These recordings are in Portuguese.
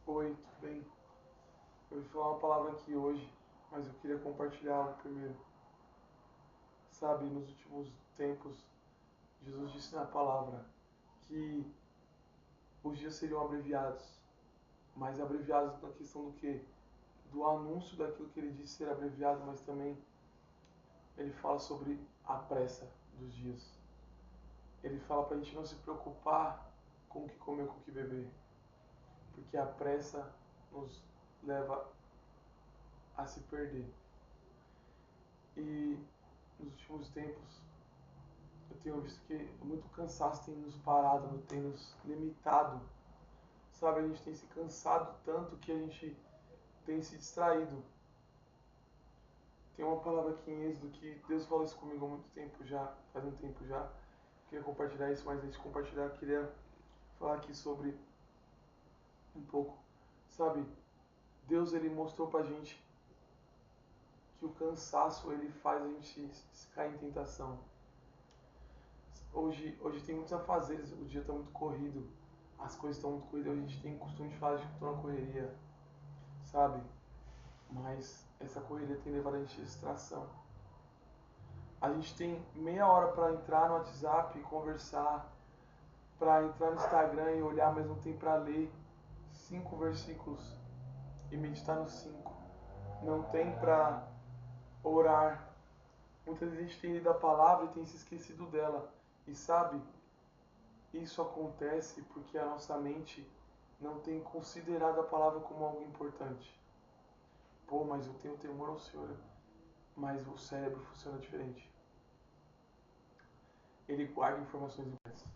Oi, tudo bem? Eu vou falar uma palavra aqui hoje, mas eu queria compartilhar algo primeiro. Sabe, nos últimos tempos, Jesus disse na palavra que os dias seriam abreviados, mas abreviados na questão do quê? Do anúncio daquilo que ele disse ser abreviado, mas também ele fala sobre a pressa dos dias. Ele fala para a gente não se preocupar com o que comer, com o que beber, porque a pressa nos leva a se perder. E nos últimos tempos, eu tenho visto que muito cansaço tem nos parado, tem nos limitado. Sabe, a gente tem se cansado tanto que a gente tem se distraído. Tem uma palavra aqui em Êxodo que Deus falou isso comigo há muito tempo já, faz um tempo já. Eu queria compartilhar isso, mas antes de compartilhar, eu queria falar aqui sobre um pouco. Sabe, Deus ele mostrou pra gente que o cansaço ele faz a gente cair em tentação. Hoje tem muitos afazeres, o dia está muito corrido, as coisas estão muito corridas, a gente tem costume de falar de que estou na correria, sabe? Mas essa correria tem levado a gente à distração. A gente tem meia hora para entrar no WhatsApp e conversar, para entrar no Instagram e olhar, mas não tem para ler 5 versículos e meditar nos 5. Não tem para orar. Muitas vezes a gente tem lido a palavra e tem se esquecido dela. E sabe, isso acontece porque a nossa mente não tem considerado a palavra como algo importante. Pô, mas eu tenho temor ao Senhor, mas o cérebro funciona diferente. Ele guarda informações importantes.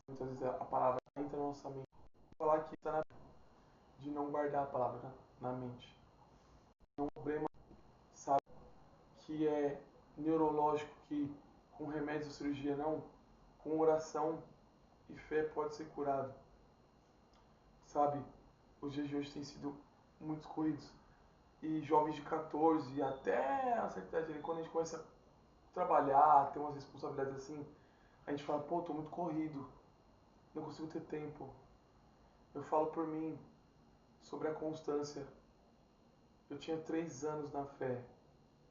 Muitas vezes a palavra entra na nossa mente. Vou falar que está na de não guardar a palavra na mente. É um problema, sabe, que é neurológico, que com remédios ou cirurgia não, com oração e fé pode ser curado. Sabe, os dias de hoje têm sido muito corridos. E jovens de 14 até a certa idade, quando a gente começa a trabalhar, ter umas responsabilidades assim, a gente fala, pô, tô muito corrido, não consigo ter tempo. Eu falo por mim sobre a constância. Eu tinha 3 anos na fé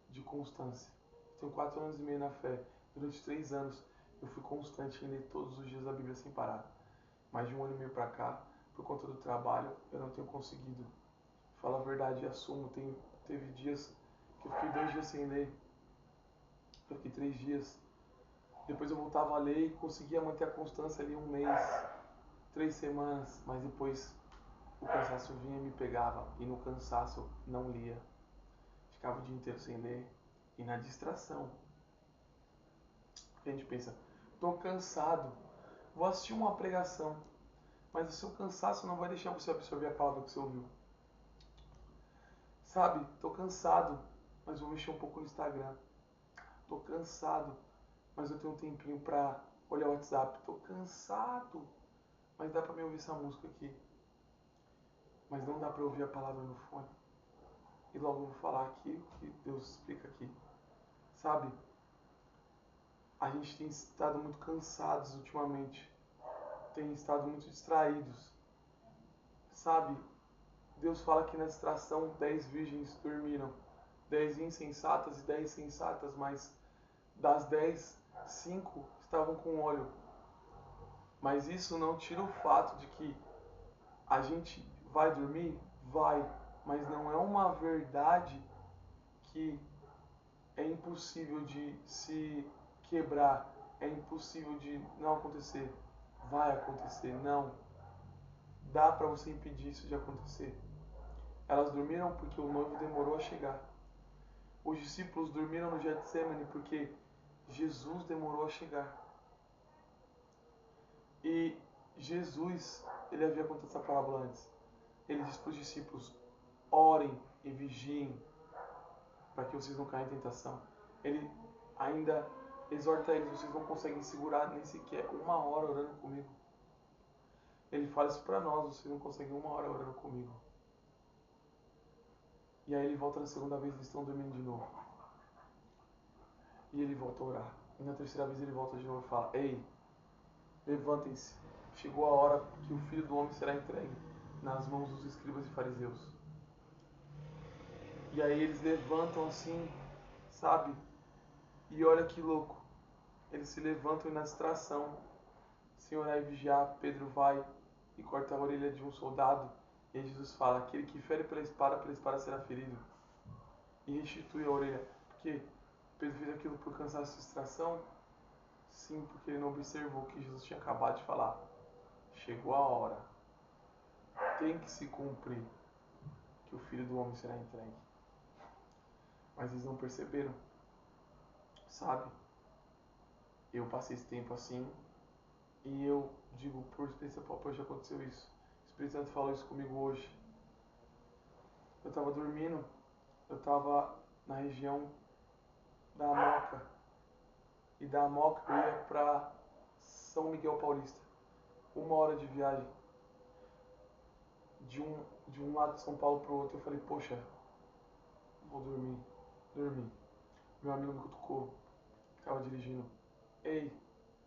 de constância. Tenho 4 anos e meio na fé. Durante 3 anos eu fui constante em ler todos os dias a Bíblia sem parar. Mais de 1 ano e meio pra cá, por conta do trabalho, eu não tenho conseguido. Falo a verdade e assumo. Teve dias que eu fiquei 2 dias sem ler. Eu fiquei 3 dias. Depois eu voltava a ler e conseguia manter a constância ali 1 mês, 3 semanas, mas depois o cansaço vinha e me pegava. E no cansaço eu não lia. Ficava o dia inteiro sem ler. E na distração. A gente pensa, tô cansado, vou assistir uma pregação. Mas o seu cansaço não vai deixar você absorver a palavra que você ouviu. Sabe, tô cansado, mas vou mexer um pouco no Instagram. Tô cansado, mas eu tenho um tempinho pra olhar o WhatsApp. Tô cansado, mas dá pra me ouvir essa música aqui. Mas não dá pra ouvir a palavra no fone. E logo eu vou falar aqui o que Deus explica aqui. Sabe, a gente tem estado muito cansados ultimamente. Tem estado muito distraídos. Sabe, Deus fala que na distração 10 virgens dormiram. 10 insensatas e 10 sensatas, mas das 10, 5 estavam com óleo. Mas isso não tira o fato de que a gente vai dormir? Vai. Mas não é uma verdade que é impossível de se quebrar. É impossível de não acontecer. Vai acontecer. Não. Dá para você impedir isso de acontecer. Elas dormiram porque o noivo demorou a chegar. Os discípulos dormiram no Getsemane porque Jesus demorou a chegar. E Jesus, ele havia contado essa parábola antes. Ele disse para os discípulos, orem e vigiem para que vocês não caiam em tentação. Ele ainda exorta eles, vocês não conseguem segurar nem sequer 1 hora orando comigo. Ele fala isso para nós, vocês não conseguem 1 hora orando comigo. E aí ele volta na segunda vez, eles estão dormindo de novo. E ele volta a orar. E na terceira vez ele volta de novo e fala, ei, levantem-se, chegou a hora que o Filho do Homem será entregue. nas mãos dos escribas e fariseus. E aí eles levantam assim, sabe? E olha que louco. Eles se levantam e na distração, sem orar e vigiar, Pedro vai e corta a orelha de um soldado. E aí Jesus fala, aquele que fere pela espada será ferido. E restitui a orelha. Porque Pedro fez aquilo por cansaço e distração? Sim, porque ele não observou que Jesus tinha acabado de falar. Chegou a hora. Tem que se cumprir que o Filho do Homem será entregue. Mas eles não perceberam. Sabe? Eu passei esse tempo assim e eu digo, por experiência própria, já aconteceu isso. O Espírito Santo falou isso comigo hoje. Eu estava dormindo, eu estava na região da Moca. E da Moca eu ia para São Miguel Paulista. 1 hora de viagem. De um lado de São Paulo para o outro. Eu falei, poxa, vou dormir. Dormi. Meu amigo me cutucou, estava dirigindo. Ei,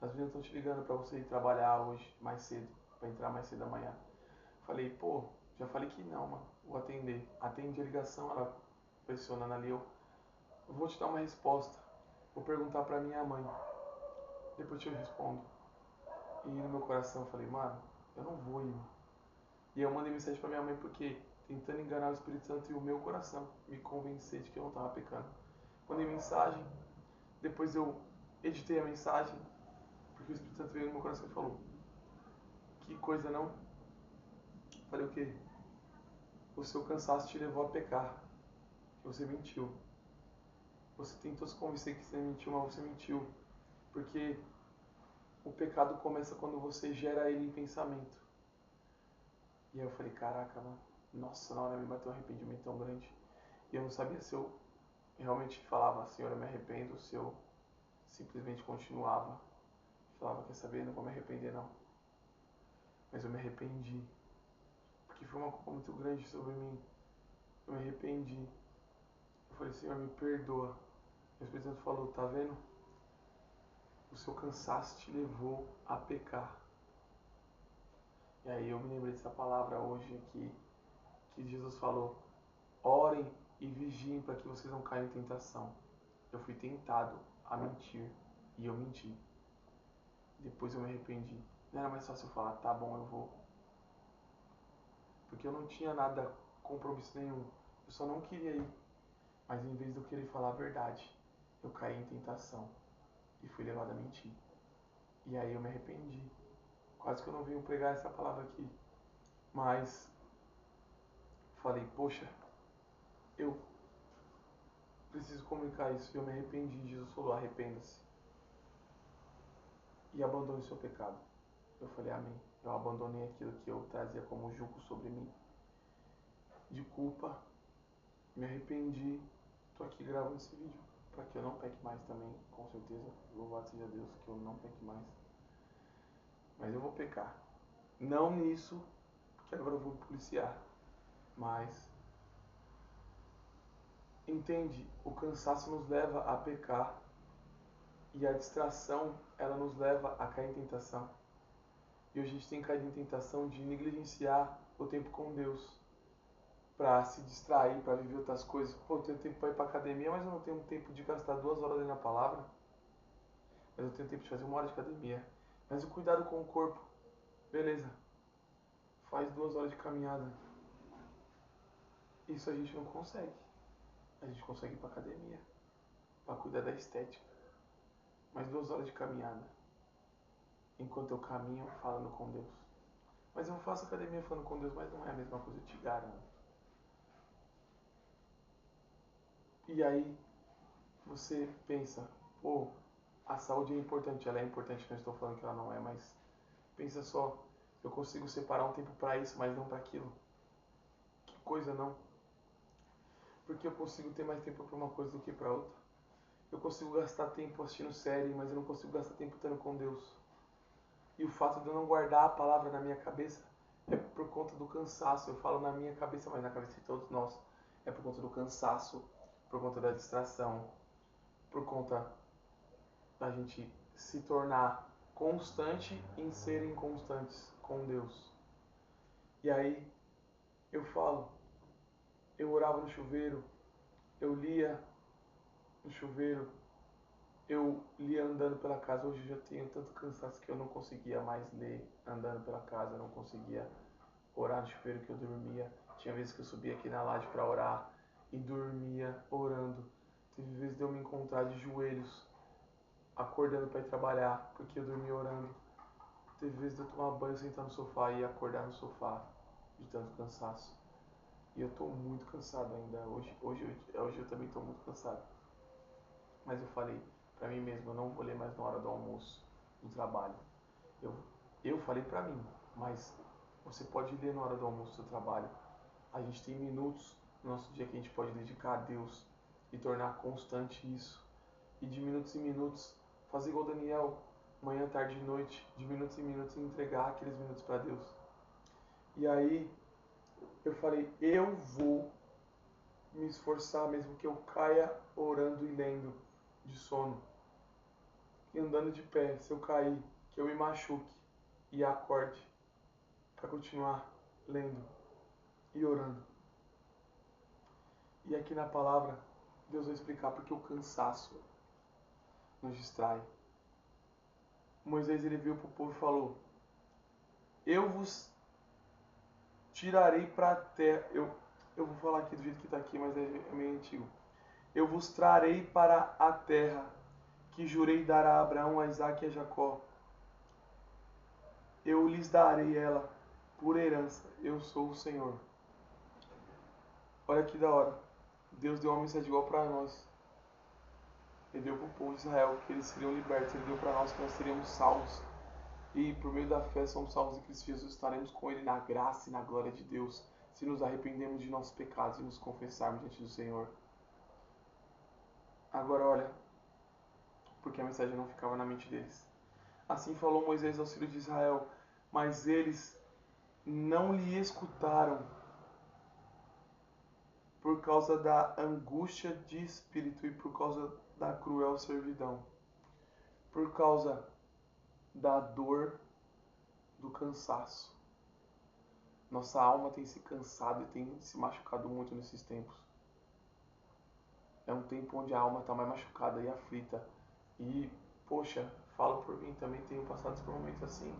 as meninas estão te ligando para você ir trabalhar hoje mais cedo, para entrar mais cedo amanhã. Falei, pô, já falei que não, mano, vou atender. Atendi a ligação, ela pressionando ali, eu vou te dar uma resposta. Vou perguntar para minha mãe, depois eu te respondo. E no meu coração eu falei, mano, eu não vou ir. E eu mandei mensagem para minha mãe porque tentando enganar o Espírito Santo e o meu coração, me convencer de que eu não estava pecando. Mandei mensagem, depois eu editei a mensagem, porque o Espírito Santo veio no meu coração e falou, que coisa não? Falei, o quê? O seu cansaço te levou a pecar, que você mentiu. Você tentou se convencer que você mentiu, mas você mentiu. Porque o pecado começa quando você gera ele em pensamento. E aí eu falei, caraca, mano, nossa, na hora me bateu um arrependimento tão grande. E eu não sabia se eu realmente falava, Senhor, eu me arrependo, ou se eu simplesmente continuava. Falava, quer saber, não vou me arrepender não. Mas eu me arrependi. Porque foi uma culpa muito grande sobre mim. Eu me arrependi. Eu falei, Senhor, me perdoa. E o Espírito Santo falou, tá vendo? O seu cansaço te levou a pecar. E aí eu me lembrei dessa palavra hoje aqui, que Jesus falou, orem e vigiem para que vocês não caiam em tentação. Eu fui tentado a mentir e eu menti. Depois eu me arrependi. Não era mais fácil eu falar, tá bom, eu vou. Porque eu não tinha nada, compromisso nenhum. Eu só não queria ir. Mas em vez de eu querer falar a verdade, eu caí em tentação e fui levado a mentir. E aí eu me arrependi. Quase que eu não venho pregar essa palavra aqui. Mas falei, poxa, eu preciso comunicar isso. E eu me arrependi. Jesus falou, arrependa-se. E abandone o seu pecado. Eu falei, amém. Eu abandonei aquilo que eu trazia como jugo sobre mim. De culpa. Me arrependi. Estou aqui gravando esse vídeo. Para que eu não peque mais também. Com certeza. Louvado seja Deus que eu não peque mais. Mas eu vou pecar. Não nisso, porque agora eu vou me policiar. Mas, entende? O cansaço nos leva a pecar. E a distração, ela nos leva a cair em tentação. E hoje a gente tem caído em tentação de negligenciar o tempo com Deus. Pra se distrair, pra viver outras coisas. Pô, eu tenho tempo pra ir pra academia, mas eu não tenho tempo de gastar 2 horas ali na palavra. Mas eu tenho tempo de fazer 1 hora de academia. Mas o cuidado com o corpo, beleza. Faz 2 horas de caminhada. Isso a gente não consegue. A gente consegue ir pra academia. Pra cuidar da estética. Mas 2 horas de caminhada. Enquanto eu caminho falando com Deus. Mas eu faço academia falando com Deus, mas não é a mesma coisa, eu te garanto. E aí você pensa, pô, a saúde é importante, ela é importante, não estou falando que ela não é, mas pensa só, eu consigo separar um tempo para isso, mas não para aquilo. Que coisa não? Porque eu consigo ter mais tempo para uma coisa do que para outra. Eu consigo gastar tempo assistindo série, mas eu não consigo gastar tempo estando com Deus. E o fato de eu não guardar a palavra na minha cabeça é por conta do cansaço. Eu falo na minha cabeça, mas na cabeça de todos nós. É por conta do cansaço, por conta da distração, por conta da gente se tornar constante em ser inconstantes com Deus. E aí Eu falo, eu orava no chuveiro, eu lia no chuveiro, eu lia andando pela casa. Hoje eu já tenho tanto cansaço que eu não conseguia mais ler andando pela casa, eu não conseguia orar no chuveiro, que eu dormia. Tinha vezes que eu subia aqui na laje para orar e dormia orando. Teve vezes de eu me encontrar de joelhos, acordando para ir trabalhar, porque eu dormia orando. Teve vezes de eu tomar banho, sentar no sofá e acordar no sofá, de tanto cansaço. E eu tô muito cansado ainda. Hoje eu também tô muito cansado. Mas eu falei para mim mesmo, eu não vou ler mais na hora do almoço, no trabalho. Eu, eu falei para mim, mas você pode ler na hora do almoço do trabalho. A gente tem minutos no nosso dia que a gente pode dedicar a Deus e tornar constante isso. E de minutos em minutos, fazer igual Daniel, manhã, tarde e noite, de minutos em minutos, e entregar aqueles minutos para Deus. E aí eu falei, eu vou me esforçar mesmo que eu caia orando e lendo de sono. E andando de pé, se eu cair, que eu me machuque e acorde para continuar lendo e orando. E aqui na palavra, Deus vai explicar porque o cansaço nos distrai. Moisés ele veio para o povo e falou: eu vos tirarei para a terra. Eu vou falar aqui do jeito que está aqui, mas é meio antigo. Eu vos trarei para a terra que jurei dar a Abraão, a Isaque e a Jacó. Eu lhes darei ela por herança. Eu sou o Senhor. Olha que da hora. Deus deu uma mensagem igual para nós. Ele deu para o povo de Israel que eles seriam libertos. Ele deu para nós que nós seríamos salvos. E por meio da fé somos salvos em Cristo Jesus. Estaremos com Ele na graça e na glória de Deus, se nos arrependermos de nossos pecados e nos confessarmos diante do Senhor. Agora olha, porque a mensagem não ficava na mente deles. Assim falou Moisés aos filhos de Israel, mas eles não lhe escutaram por causa da angústia de espírito e por causa da cruel servidão, por causa da dor do cansaço. Nossa alma tem se cansado e tem se machucado muito nesses tempos. É um tempo onde a alma está mais machucada e aflita. E, poxa, falo por mim, também tenho passado por momentos assim.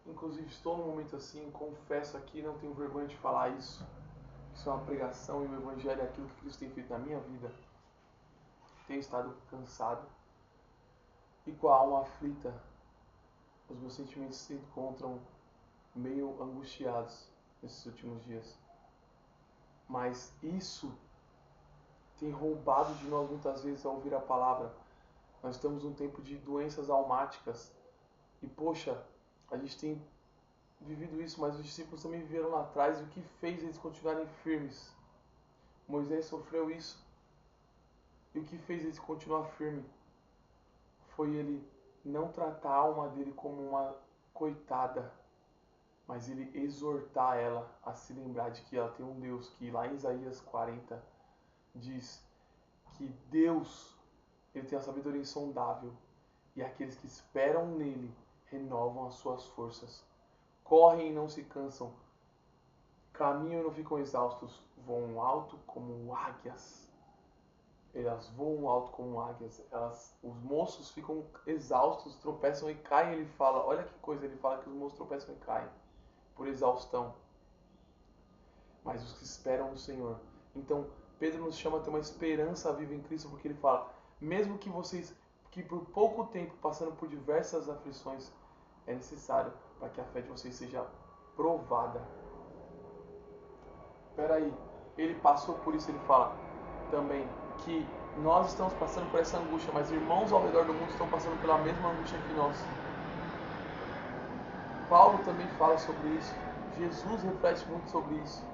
Inclusive estou num momento assim, confesso aqui, não tenho vergonha de falar isso. Isso é uma pregação e o Evangelho é aquilo que Cristo tem feito na minha vida. Tenho estado cansado e com a alma aflita. Os meus sentimentos se encontram meio angustiados nesses últimos dias. Mas isso tem roubado de nós muitas vezes ao ouvir a palavra. Nós estamos num tempo de doenças almáticas. E poxa, a gente tem vivido isso, mas os discípulos também viveram lá atrás. E o que fez eles continuarem firmes? Moisés sofreu isso. E o que fez ele continuar firme foi ele não tratar a alma dele como uma coitada, mas ele exortar ela a se lembrar de que ela tem um Deus que lá em Isaías 40 diz que Deus ele tem a sabedoria insondável e aqueles que esperam nele renovam as suas forças. Correm e não se cansam, caminham e não ficam exaustos, voam alto como águias. Elas voam alto como águias. Os moços ficam exaustos, tropeçam e caem. Ele fala, olha que coisa, ele fala que os moços tropeçam e caem por exaustão. Mas os que esperam no Senhor. Então, Pedro nos chama a ter uma esperança viva em Cristo, porque ele fala, mesmo que vocês, que por pouco tempo, passando por diversas aflições, é necessário para que a fé de vocês seja provada. Espera aí, ele passou por isso, ele fala também que nós estamos passando por essa angústia, mas irmãos ao redor do mundo estão passando pela mesma angústia que nós. Paulo também fala sobre isso. Jesus reflete muito sobre isso.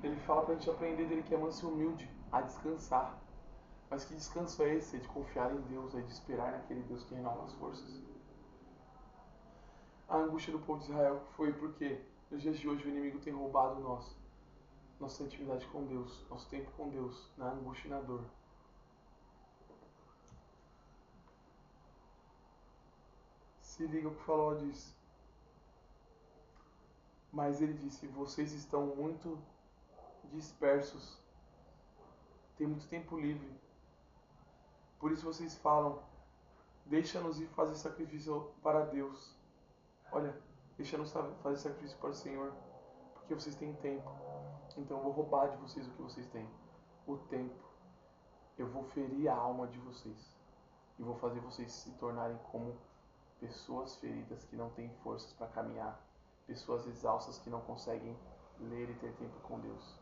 Ele fala para a gente aprender dele que é manso e humilde, a descansar. Mas que descanso é esse? É de confiar em Deus, é de esperar naquele Deus que renova as forças. A angústia do povo de Israel foi porque nos dias de hoje o inimigo tem roubado nossa intimidade com Deus, nosso tempo com Deus, na angústia e na dor. Se liga o que Faraó diz. Mas ele disse: vocês estão muito dispersos, tem muito tempo livre. Por isso vocês falam: deixa-nos ir fazer sacrifício para Deus. Olha, deixa-nos fazer sacrifício para o Senhor, porque vocês têm tempo. Então eu vou roubar de vocês o que vocês têm, o tempo. Eu vou ferir a alma de vocês e vou fazer vocês se tornarem como pessoas feridas que não têm forças para caminhar, pessoas exaustas que não conseguem ler e ter tempo com Deus.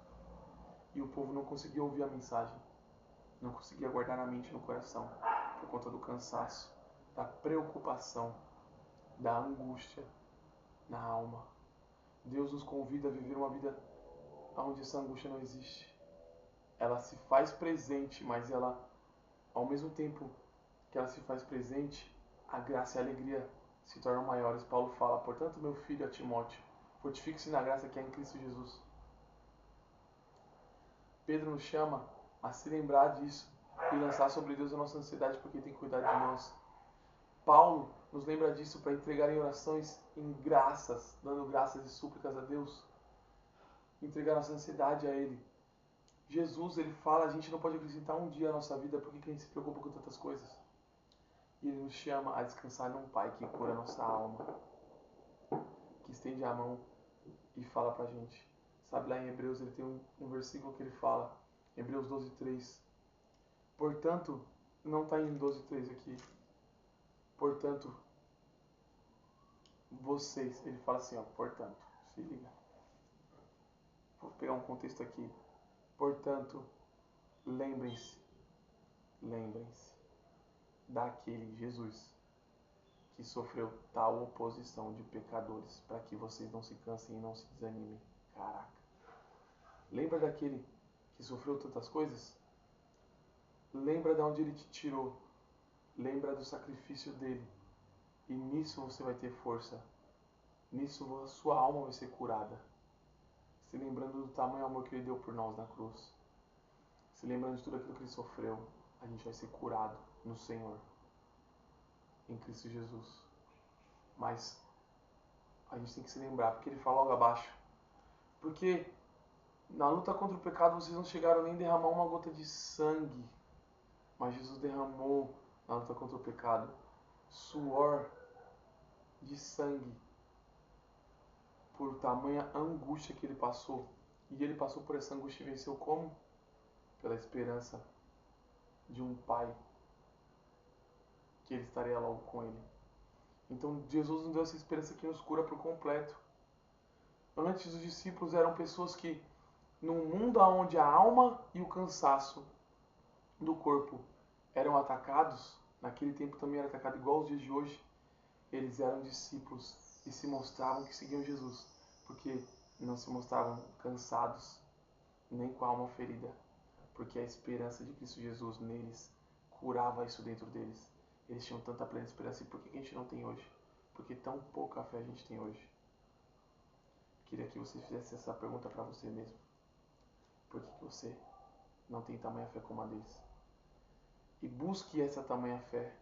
E o povo não conseguia ouvir a mensagem, não conseguia guardar na mente e no coração, por conta do cansaço, da preocupação, da angústia na alma. Deus nos convida a viver uma vida onde essa angústia não existe. Ela se faz presente, mas ela, ao mesmo tempo que ela se faz presente, a graça e a alegria se tornam maiores. Paulo fala: portanto, meu filho, a Timóteo, fortifique-se na graça que é em Cristo Jesus. Pedro nos chama a se lembrar disso e lançar sobre Deus a nossa ansiedade, porque Ele tem cuidado de nós. Paulo nos lembra disso para entregar em orações, em graças, dando graças e súplicas a Deus, entregar nossa ansiedade a Ele. Jesus, Ele fala: a gente não pode acrescentar um dia à nossa vida, porque que a gente se preocupa com tantas coisas? E Ele nos chama a descansar num Pai que cura a nossa alma, que estende a mão e fala pra gente. Sabe, lá em Hebreus ele tem um versículo que ele fala, Hebreus 12:3. Portanto, não está em 12:3 aqui. Portanto, vocês, ele fala assim, ó, portanto, se liga. Vou pegar um contexto aqui. Portanto, lembrem-se daquele Jesus que sofreu tal oposição de pecadores, para que vocês não se cansem e não se desanimem. Caraca. Lembra daquele que sofreu tantas coisas? Lembra de onde ele te tirou. Lembra do sacrifício dele. E nisso você vai ter força. Nisso a sua alma vai ser curada. Se lembrando do tamanho amor que ele deu por nós na cruz. Se lembrando de tudo aquilo que ele sofreu. A gente vai ser curado no Senhor. Em Cristo Jesus. Mas a gente tem que se lembrar, porque ele fala logo abaixo. Porque na luta contra o pecado vocês não chegaram nem a derramar uma gota de sangue. Mas Jesus derramou na luta contra o pecado suor de sangue por tamanha angústia que ele passou. E ele passou por essa angústia e venceu como? Pela esperança de um Pai, que ele estaria logo com ele. Então Jesus nos deu essa esperança que nos cura por completo. Antes os discípulos eram pessoas que, num mundo onde a alma e o cansaço do corpo eram atacados, naquele tempo também era atacado igual aos dias de hoje, eles eram discípulos e se mostravam que seguiam Jesus, porque não se mostravam cansados, nem com a alma ferida, porque a esperança de Cristo Jesus neles curava isso dentro deles. Eles tinham tanta plena esperança. E por que a gente não tem hoje? Porque tão pouca fé a gente tem hoje. Queria que você fizesse essa pergunta para você mesmo. Por que você não tem tamanha fé como a deles? E busque essa tamanha fé.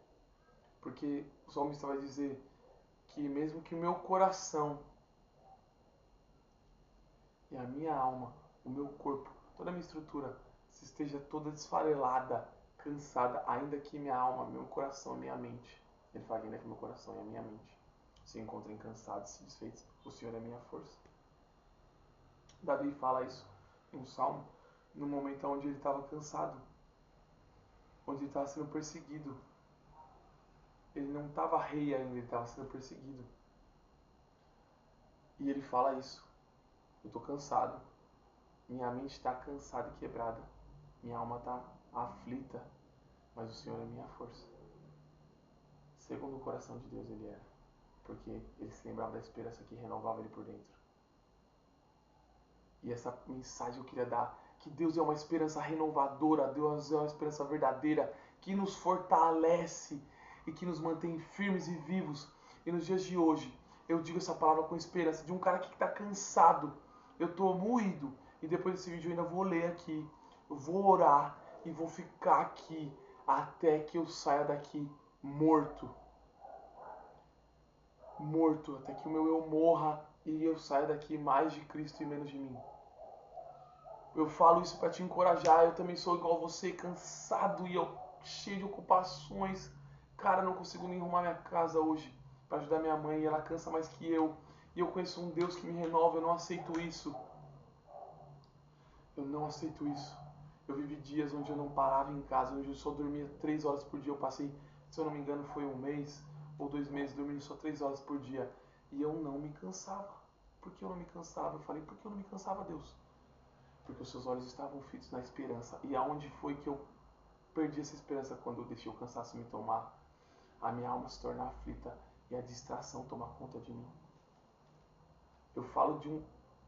Porque o salmista vai dizer que mesmo que o meu coração e a minha alma, o meu corpo, toda a minha estrutura se esteja toda desfarelada, cansada, ainda que minha alma, meu coração, minha mente, ele fala que ainda que meu coração e a minha mente se encontrem cansados, se desfeitos, o Senhor é minha força. Davi fala isso em um salmo, no momento onde ele estava cansado, onde ele estava sendo perseguido. Ele não estava rei ainda, ele estava sendo perseguido. E ele fala isso. Eu estou cansado. Minha mente está cansada e quebrada. Minha alma está aflita. Mas o Senhor é minha força. Segundo o coração de Deus ele era. Porque ele se lembrava da esperança que renovava ele por dentro. E essa mensagem eu queria dar. Que Deus é uma esperança renovadora. Deus é uma esperança verdadeira. Que nos fortalece. E que nos mantém firmes e vivos. E nos dias de hoje, eu digo essa palavra com esperança. De um cara que está cansado. Eu estou moído. E depois desse vídeo eu ainda vou ler aqui. Eu vou orar. E vou ficar aqui. Até que eu saia daqui morto. Morto. Até que o meu eu morra e eu saia daqui mais de Cristo e menos de mim. Eu falo isso para te encorajar. Eu também sou igual você, cansado e eu cheio de ocupações. Cara, não consigo nem arrumar minha casa hoje para ajudar minha mãe. E ela cansa mais que eu. E eu conheço um Deus que me renova. Eu não aceito isso. Eu não aceito isso. Eu vivi dias onde eu não parava em casa, onde eu só dormia 3 horas por dia. Eu passei, se eu não me engano, foi 1 mês ou 2 meses dormindo só 3 horas por dia. E eu não me cansava. Por que eu não me cansava? Eu falei, por que eu não me cansava, Deus? Porque os seus olhos estavam fitos na esperança. E aonde foi que eu perdi essa esperança? Quando eu deixei o cansaço me tomar, a minha alma se tornar aflita e a distração tomar conta de mim. Eu falo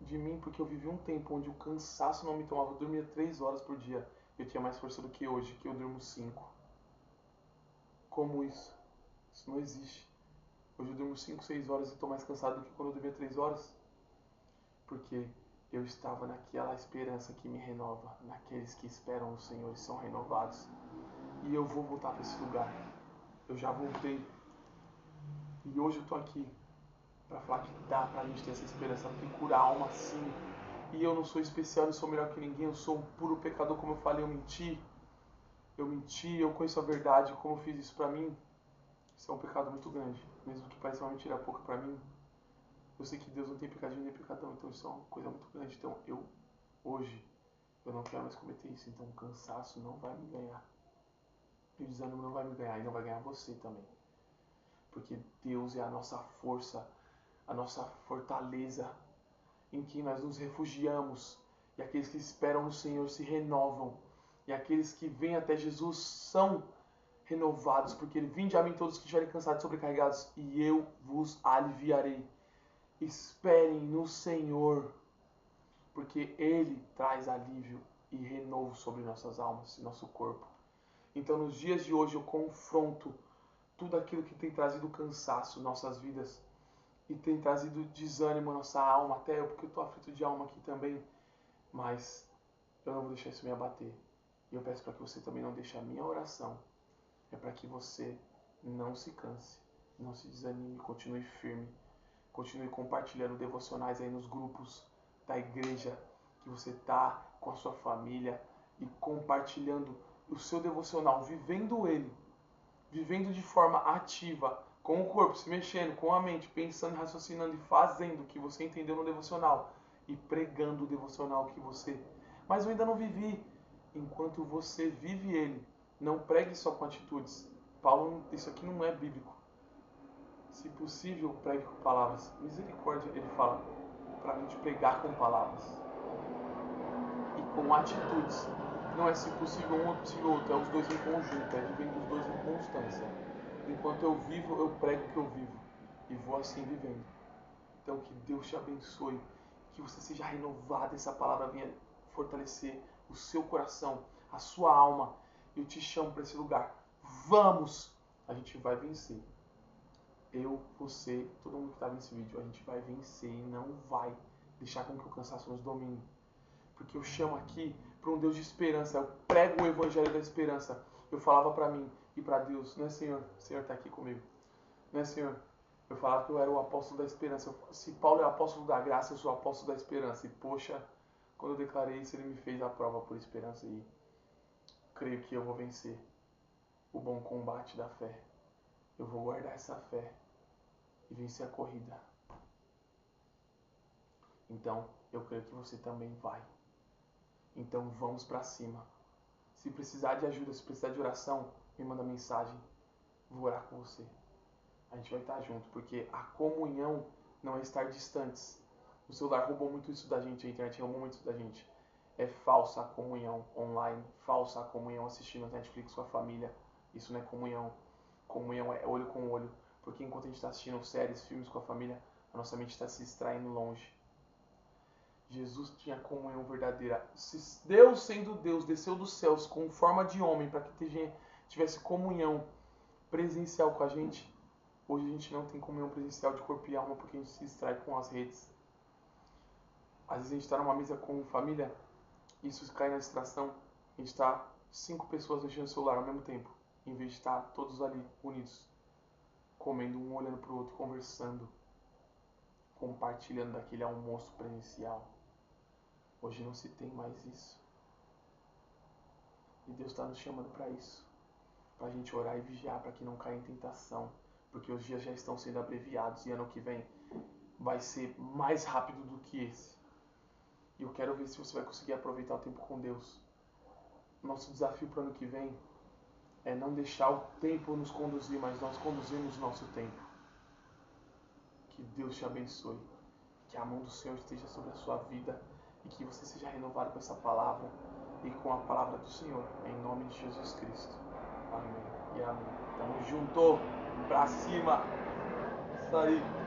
de mim porque eu vivi um tempo onde o cansaço não me tomava. Eu dormia 3 horas por dia. Eu tinha mais força do que hoje, que eu durmo 5. Como isso? Isso não existe. Hoje eu durmo 5, 6 horas e estou mais cansado do que quando eu dormia 3 horas. Porque eu estava naquela esperança que me renova, naqueles que esperam no Senhor e são renovados. E eu vou voltar para esse lugar. Eu já voltei. E hoje eu estou aqui para falar que dá para a gente ter essa esperança, porque cura a alma sim. E eu não sou especial, não sou melhor que ninguém, eu sou um puro pecador, como eu falei, eu menti, eu conheço a verdade, como eu fiz isso para mim. Isso é um pecado muito grande, mesmo que pareça uma mentira pouca para mim. Eu sei que Deus não tem pecadinho nem pecadão, então isso é uma coisa muito grande. Então hoje, eu não quero mais cometer isso, então o cansaço não vai me ganhar. E o desânimo não vai me ganhar, e não vai ganhar você também. Porque Deus é a nossa força, a nossa fortaleza, em que nós nos refugiamos. E aqueles que esperam no Senhor se renovam. E aqueles que vêm até Jesus são renovados, porque Ele: vinde a mim todos que estiverem cansados e sobrecarregados, e eu vos aliviarei. Esperem no Senhor, porque Ele traz alívio e renovo sobre nossas almas e nosso corpo. Então, nos dias de hoje, eu confronto tudo aquilo que tem trazido cansaço em nossas vidas e tem trazido desânimo à nossa alma, até eu, porque eu estou aflito de alma aqui também, mas eu não vou deixar isso me abater. E eu peço para que você também não deixe. A minha oração é para que você não se canse, não se desanime, continue firme, continue compartilhando devocionais aí nos grupos da igreja que você tá com a sua família e compartilhando o seu devocional, vivendo ele, vivendo de forma ativa, com o corpo, se mexendo, com a mente, pensando, raciocinando e fazendo o que você entendeu no devocional e pregando o devocional que você... Mas eu ainda não vivi. Enquanto você vive ele, não pregue só com atitudes. Paulo, isso aqui não é bíblico. Se possível, pregue com palavras. Misericórdia, ele fala, para a gente pregar com palavras e com atitudes. Não é se possível um ou possível outro, é os dois em conjunto, é vivendo os dois em constância. Enquanto eu vivo, eu prego o que eu vivo e vou assim vivendo. Então que Deus te abençoe, que você seja renovado, essa palavra venha fortalecer o seu coração, a sua alma. Eu te chamo para esse lugar. Vamos! A gente vai vencer. Eu, você, todo mundo que está vendo esse vídeo, a gente vai vencer e não vai deixar com que o cansaço nos domine. Porque eu chamo aqui para um Deus de esperança. Eu prego o evangelho da esperança. Eu falava para mim e para Deus, não é, Senhor? O Senhor está aqui comigo. Não é, Senhor? Eu falava que eu era o apóstolo da esperança. Se Paulo é apóstolo da graça, eu sou apóstolo da esperança. E poxa, quando eu declarei isso, ele me fez a prova por esperança. E creio que eu vou vencer o bom combate da fé. Eu vou guardar essa fé e vencer a corrida. Então, eu creio que você também vai. Então, vamos para cima. Se precisar de ajuda, se precisar de oração, me manda mensagem. Vou orar com você. A gente vai estar junto, porque a comunhão não é estar distantes. O celular roubou muito isso da gente, a internet roubou muito isso da gente. É falsa a comunhão online, falsa a comunhão assistindo Netflix com a família. Isso não é comunhão. Comunhão é olho com olho. Porque enquanto a gente está assistindo séries, filmes com a família, a nossa mente está se distraindo longe. Jesus tinha comunhão verdadeira. Deus, sendo Deus, desceu dos céus com forma de homem para que tivesse comunhão presencial com a gente. Hoje a gente não tem comunhão presencial de corpo e alma porque a gente se distrai com as redes. Às vezes a gente está numa mesa com família, isso cai na distração, a gente está 5 pessoas mexendo no celular ao mesmo tempo, em vez de estar todos ali unidos, comendo, um olhando para o outro, conversando, compartilhando daquele almoço presencial. Hoje não se tem mais isso. E Deus está nos chamando para isso. Para a gente orar e vigiar para que não caia em tentação. Porque os dias já estão sendo abreviados e ano que vem vai ser mais rápido do que esse. E eu quero ver se você vai conseguir aproveitar o tempo com Deus. Nosso desafio para o ano que vem é não deixar o tempo nos conduzir, mas nós conduzirmos o nosso tempo. Que Deus te abençoe. Que a mão do Senhor esteja sobre a sua vida e que você seja renovado com essa palavra e com a palavra do Senhor. Em nome de Jesus Cristo. Amém e amém. Tamo junto. Pra cima. Isso aí.